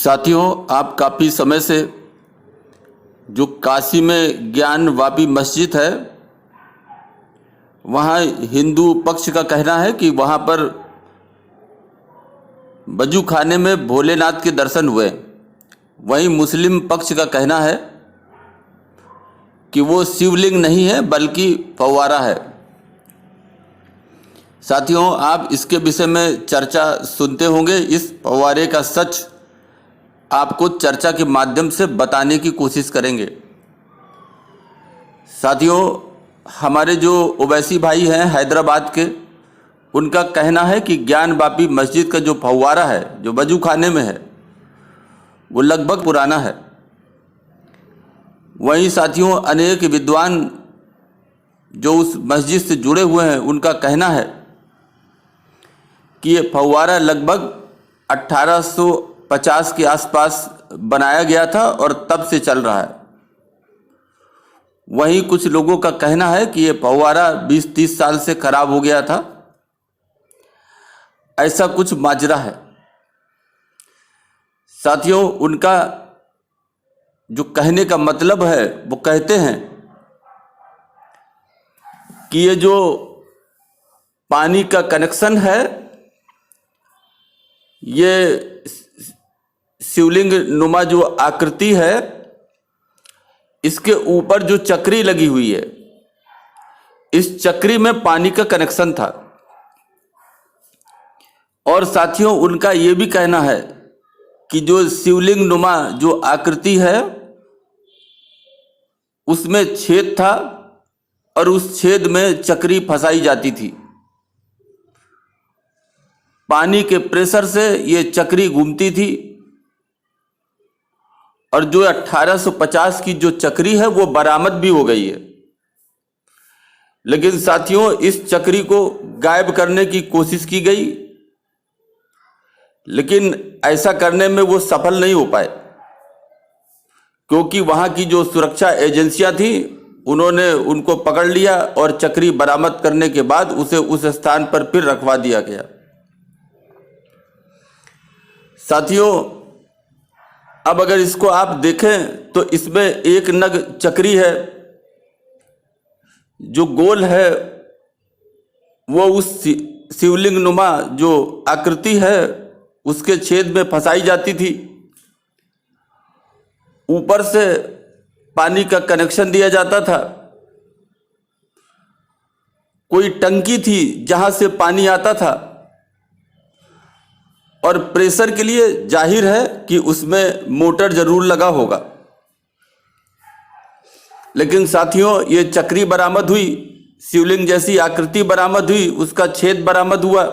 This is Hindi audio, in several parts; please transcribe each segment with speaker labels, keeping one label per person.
Speaker 1: साथियों, आप काफ़ी समय से जो काशी में ज्ञान वापी मस्जिद है, वहाँ हिंदू पक्ष का कहना है कि वहाँ पर वजू खाने में भोलेनाथ के दर्शन हुए। वहीं मुस्लिम पक्ष का कहना है कि वो शिवलिंग नहीं है बल्कि फव्वारा है। साथियों, आप इसके विषय में चर्चा सुनते होंगे। इस फव्वारे का सच आपको चर्चा के माध्यम से बताने की कोशिश करेंगे। साथियों, हमारे जो ओवैसी भाई हैं हैदराबाद के, उनका कहना है कि ज्ञान वापी मस्जिद का जो फव्वारा है, जो वजू खाने में है, वो लगभग पुराना है। वहीं साथियों, अनेक विद्वान जो उस मस्जिद से जुड़े हुए हैं, उनका कहना है कि ये फव्वारा लगभग 1850 के आसपास बनाया गया था और तब से चल रहा है। वहीं कुछ लोगों का कहना है कि ये फव्वारा 20-30 साल से खराब हो गया था। ऐसा कुछ माजरा है। साथियों, उनका जो कहने का मतलब है, वो कहते हैं कि ये जो पानी का कनेक्शन है, ये शिवलिंग नुमा जो आकृति है, इसके ऊपर जो चक्री लगी हुई है, इस चक्री में पानी का कनेक्शन था। और साथियों, उनका ये भी कहना है कि जो शिवलिंग नुमा जो आकृति है, उसमें छेद था और उस छेद में चक्री फंसाई जाती थी। पानी के प्रेशर से ये चक्री घूमती थी और जो 1850 की जो चक्री है, वो बरामद भी हो गई है। लेकिन साथियों, इस चक्री को गायब करने की कोशिश की गई, लेकिन ऐसा करने में वो सफल नहीं हो पाए, क्योंकि वहाँ की जो सुरक्षा एजेंसियां थी, उन्होंने उनको पकड़ लिया और चक्री बरामद करने के बाद उसे उस स्थान पर फिर रखवा दिया गया। साथियों, अब अगर इसको आप देखें तो इसमें एक नग चक्री है जो गोल है, वो उस शिवलिंग नुमा जो आकृति है, उसके छेद में फंसाई जाती थी। ऊपर से पानी का कनेक्शन दिया जाता था। कोई टंकी थी जहां से पानी आता था, और प्रेशर के लिए जाहिर है कि उसमें मोटर जरूर लगा होगा। लेकिन साथियों, ये चक्री बरामद हुई, शिवलिंग जैसी आकृति बरामद हुई, उसका छेद बरामद हुआ,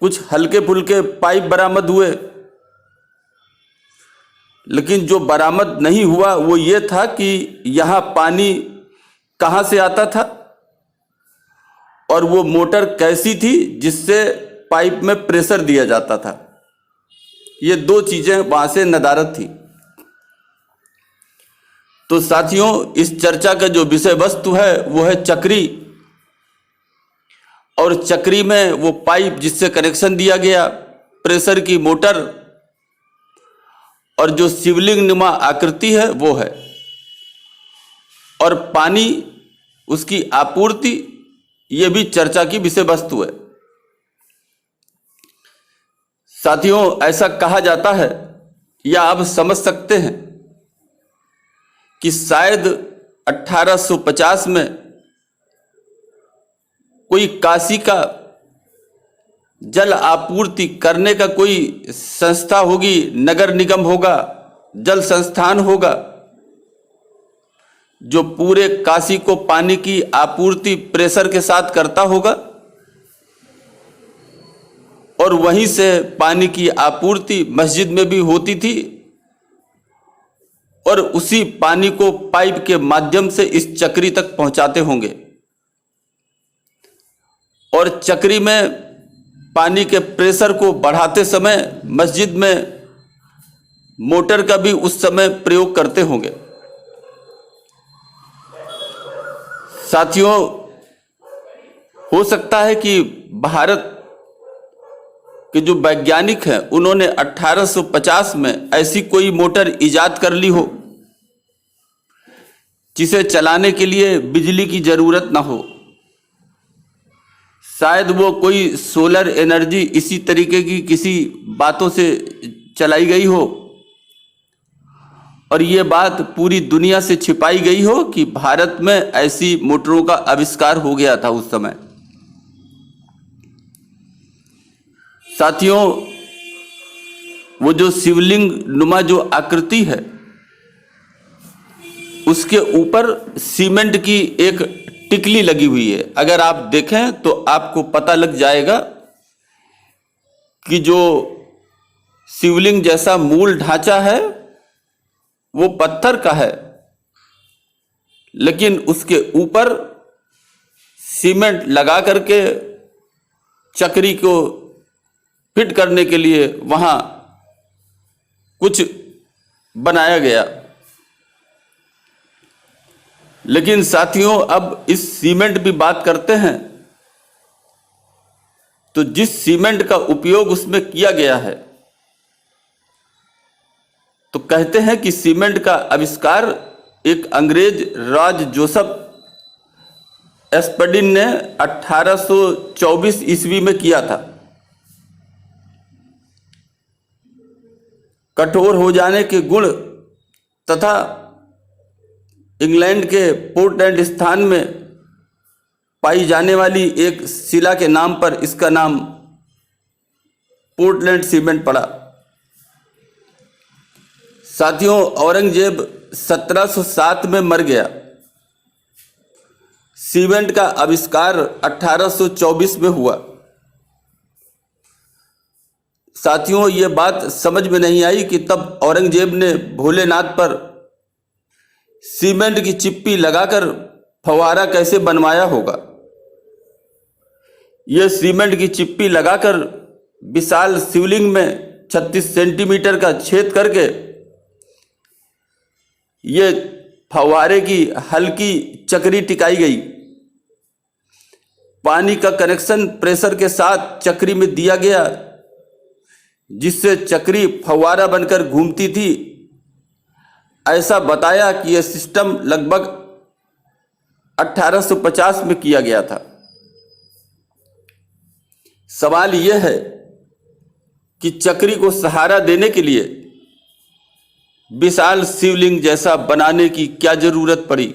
Speaker 1: कुछ हल्के फुल्के पाइप बरामद हुए। लेकिन जो बरामद नहीं हुआ वो ये था कि यहाँ पानी कहाँ से आता था और वो मोटर कैसी थी जिससे पाइप में प्रेशर दिया जाता था। ये दो चीजें वहां से नदारद थी। तो साथियों, इस चर्चा का जो विषय वस्तु है वो है चक्री, और चक्री में वो पाइप जिससे कनेक्शन दिया गया, प्रेशर की मोटर, और जो शिवलिंग नुमा आकृति है वो है, और पानी, उसकी आपूर्ति, ये भी चर्चा की विषय वस्तु है। साथियों, ऐसा कहा जाता है या आप समझ सकते हैं कि शायद 1850 में कोई काशी का जल आपूर्ति करने का कोई संस्था होगी, नगर निगम होगा, जल संस्थान होगा, जो पूरे काशी को पानी की आपूर्ति प्रेशर के साथ करता होगा, और वहीं से पानी की आपूर्ति मस्जिद में भी होती थी, और उसी पानी को पाइप के माध्यम से इस चक्री तक पहुंचाते होंगे। और चक्री में पानी के प्रेशर को बढ़ाते समय मस्जिद में मोटर का भी उस समय प्रयोग करते होंगे। साथियों, हो सकता है कि भारत कि जो वैज्ञानिक हैं उन्होंने 1850 में ऐसी कोई मोटर इजाद कर ली हो जिसे चलाने के लिए बिजली की जरूरत ना हो। शायद वो कोई सोलर एनर्जी इसी तरीके की किसी बातों से चलाई गई हो और ये बात पूरी दुनिया से छिपाई गई हो कि भारत में ऐसी मोटरों का आविष्कार हो गया था उस समय। साथियों, वो जो शिवलिंग नुमा जो आकृति है उसके ऊपर सीमेंट की एक टिकली लगी हुई है। अगर आप देखें तो आपको पता लग जाएगा कि जो शिवलिंग जैसा मूल ढांचा है वो पत्थर का है, लेकिन उसके ऊपर सीमेंट लगा करके चक्री को फिट करने के लिए वहां कुछ बनाया गया। लेकिन साथियों, अब इस सीमेंट की बात करते हैं तो जिस सीमेंट का उपयोग उसमें किया गया है, तो कहते हैं कि सीमेंट का आविष्कार एक अंग्रेज राज जोसेफ एस्पडिन ने 1824 ईस्वी में किया था। कठोर हो जाने के गुण तथा इंग्लैंड के पोर्टलैंड स्थान में पाई जाने वाली एक शिला के नाम पर इसका नाम पोर्टलैंड सीमेंट पड़ा। साथियों, औरंगजेब 1707 में मर गया। सीमेंट का आविष्कार 1824 में हुआ। साथियों, ये बात समझ में नहीं आई कि तब औरंगजेब ने भोलेनाथ पर सीमेंट की चिप्पी लगाकर फव्वारा कैसे बनवाया होगा। यह सीमेंट की चिप्पी लगाकर विशाल शिवलिंग में 36 सेंटीमीटर का छेद करके ये फव्वारे की हल्की चक्री टिकाई गई। पानी का कनेक्शन प्रेशर के साथ चक्री में दिया गया, जिससे चक्री फव्वारा बनकर घूमती थी। ऐसा बताया कि यह सिस्टम लगभग 1850 में किया गया था। सवाल यह है कि चक्री को सहारा देने के लिए विशाल शिवलिंग जैसा बनाने की क्या जरूरत पड़ी।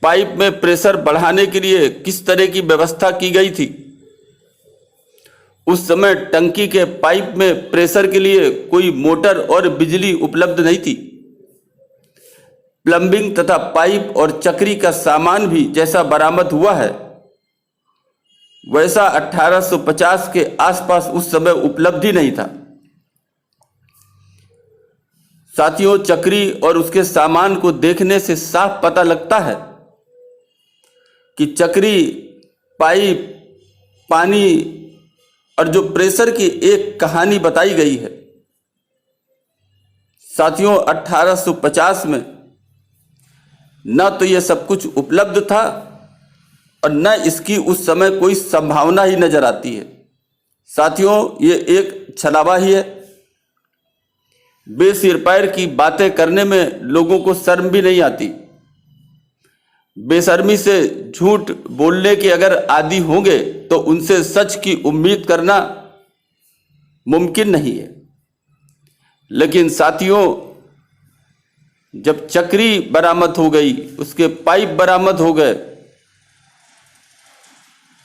Speaker 1: पाइप में प्रेशर बढ़ाने के लिए किस तरह की व्यवस्था की गई थी। उस समय टंकी के पाइप में प्रेशर के लिए कोई मोटर और बिजली उपलब्ध नहीं थी। प्लम्बिंग तथा पाइप और चक्री का सामान भी जैसा बरामद हुआ है वैसा 1850 के आसपास उस समय उपलब्ध ही नहीं था। साथियों, चक्री और उसके सामान को देखने से साफ पता लगता है कि चक्री, पाइप, पानी और जो प्रेशर की एक कहानी बताई गई है। साथियों, 1850 में न तो यह सब कुछ उपलब्ध था और न इसकी उस समय कोई संभावना ही नजर आती है। साथियों, ये एक छलावा ही है। बेसिर पैर की बातें करने में लोगों को शर्म भी नहीं आती। बेशर्मी से झूठ बोलने के अगर आदी होंगे तो उनसे सच की उम्मीद करना मुमकिन नहीं है। लेकिन साथियों, जब चक्री बरामद हो गई, उसके पाइप बरामद हो गए,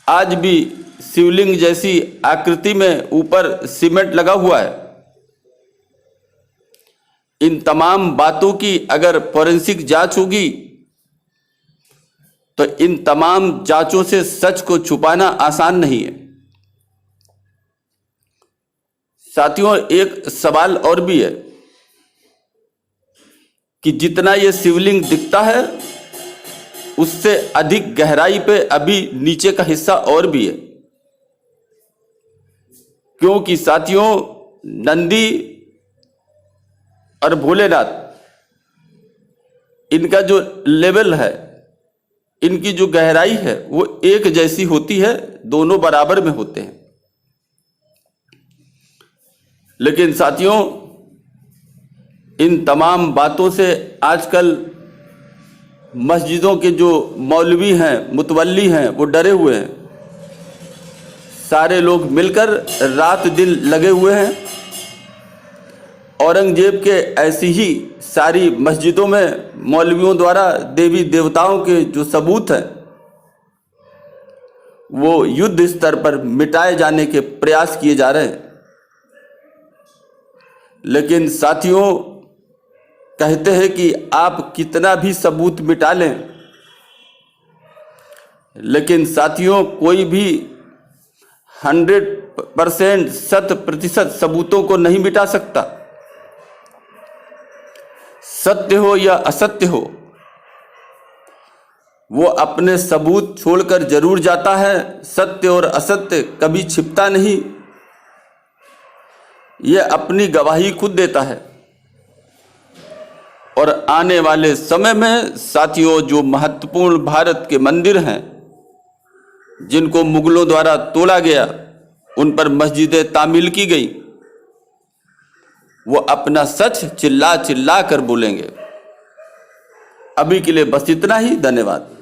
Speaker 1: आज भी शिवलिंग जैसी आकृति में ऊपर सीमेंट लगा हुआ है। इन तमाम बातों की अगर फॉरेंसिक जांच होगी तो इन तमाम जांचों से सच को छुपाना आसान नहीं है। साथियों, एक सवाल और भी है कि जितना यह शिवलिंग दिखता है उससे अधिक गहराई पे अभी नीचे का हिस्सा और भी है। क्योंकि साथियों, नंदी और भोलेनाथ, इनका जो लेवल है, इनकी जो गहराई है वो एक जैसी होती है, दोनों बराबर में होते हैं। लेकिन साथियों, इन तमाम बातों से आजकल मस्जिदों के जो मौलवी हैं, मुतवल्ली हैं, वो डरे हुए हैं। सारे लोग मिलकर रात दिन लगे हुए हैं। औरंगजेब के ऐसी ही सारी मस्जिदों में मौलवियों द्वारा देवी देवताओं के जो सबूत हैं वो युद्ध स्तर पर मिटाए जाने के प्रयास किए जा रहे हैं। लेकिन साथियों, कहते हैं कि आप कितना भी सबूत मिटा लें, लेकिन साथियों कोई भी 100% 100% सबूतों को नहीं मिटा सकता। सत्य हो या असत्य हो, वो अपने सबूत छोड़कर जरूर जाता है। सत्य और असत्य कभी छिपता नहीं, ये अपनी गवाही खुद देता है। और आने वाले समय में साथियों, जो महत्वपूर्ण भारत के मंदिर हैं जिनको मुगलों द्वारा तोड़ा गया, उन पर मस्जिदें तामील की गई, वो अपना सच चिल्ला चिल्ला कर बोलेंगे। अभी के लिए बस इतना ही। धन्यवाद।